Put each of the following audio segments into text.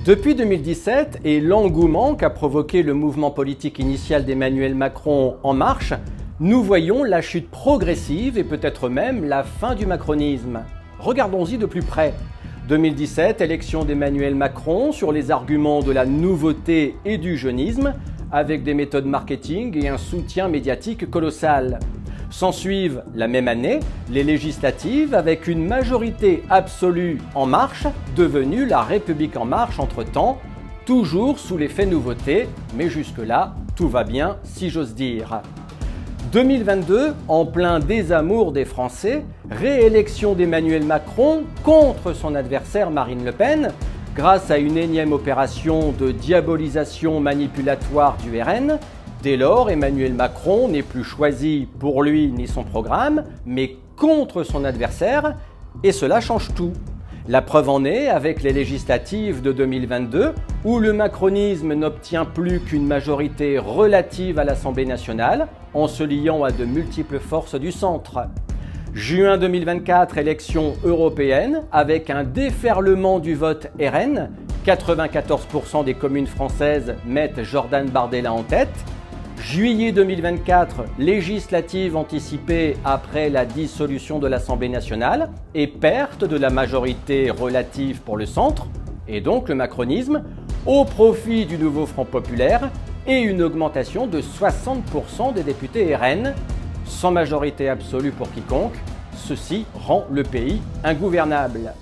Depuis 2017 et l'engouement qu'a provoqué le mouvement politique initial d'Emmanuel Macron En Marche, nous voyons la chute progressive et peut-être même la fin du macronisme. Regardons-y de plus près. 2017, élection d'Emmanuel Macron sur les arguments de la nouveauté et du jeunisme, avec des méthodes marketing et un soutien médiatique colossal. S'ensuivent la même année les législatives avec une majorité absolue En Marche, devenue la République En Marche entre-temps, toujours sous l'effet nouveauté, mais jusque-là, tout va bien si j'ose dire. 2022, en plein désamour des Français, réélection d'Emmanuel Macron contre son adversaire Marine Le Pen, grâce à une énième opération de diabolisation manipulatoire du RN. Dès lors, Emmanuel Macron n'est plus choisi pour lui ni son programme, mais contre son adversaire, et cela change tout. La preuve en est avec les législatives de 2022, où le macronisme n'obtient plus qu'une majorité relative à l'Assemblée nationale, en se liant à de multiples forces du centre. Juin 2024, élection européenne, avec un déferlement du vote RN, 94% des communes françaises mettent Jordan Bardella en tête. Juillet 2024, législative anticipée après la dissolution de l'Assemblée nationale et perte de la majorité relative pour le centre, et donc le macronisme, au profit du nouveau Front populaire et une augmentation de 60% des députés RN, sans majorité absolue pour quiconque. Ceci rend le pays ingouvernable.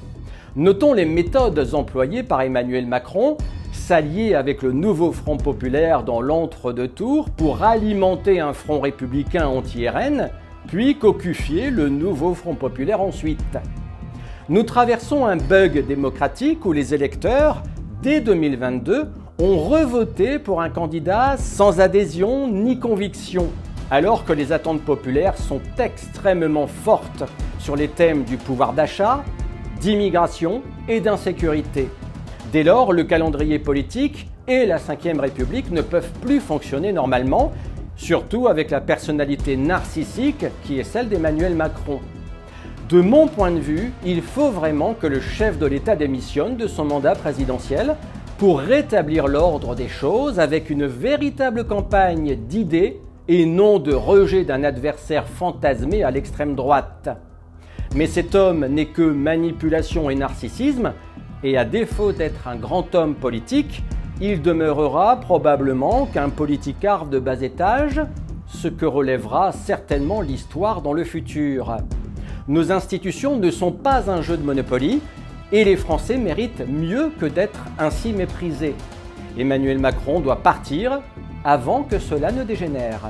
Notons les méthodes employées par Emmanuel Macron, s'allier avec le nouveau Front populaire dans l'entre-deux-tours pour alimenter un front républicain anti-RN, puis cocufier le nouveau Front populaire ensuite. Nous traversons un bug démocratique où les électeurs, dès 2022, ont revoté pour un candidat sans adhésion ni conviction, alors que les attentes populaires sont extrêmement fortes sur les thèmes du pouvoir d'achat, d'immigration et d'insécurité. Dès lors, le calendrier politique et la Ve République ne peuvent plus fonctionner normalement, surtout avec la personnalité narcissique qui est celle d'Emmanuel Macron. De mon point de vue, il faut vraiment que le chef de l'État démissionne de son mandat présidentiel pour rétablir l'ordre des choses avec une véritable campagne d'idées et non de rejet d'un adversaire fantasmé à l'extrême droite. Mais cet homme n'est que manipulation et narcissisme, et à défaut d'être un grand homme politique, il demeurera probablement qu'un politicard de bas étage, ce que relèvera certainement l'histoire dans le futur. Nos institutions ne sont pas un jeu de Monopoly, et les Français méritent mieux que d'être ainsi méprisés. Emmanuel Macron doit partir avant que cela ne dégénère.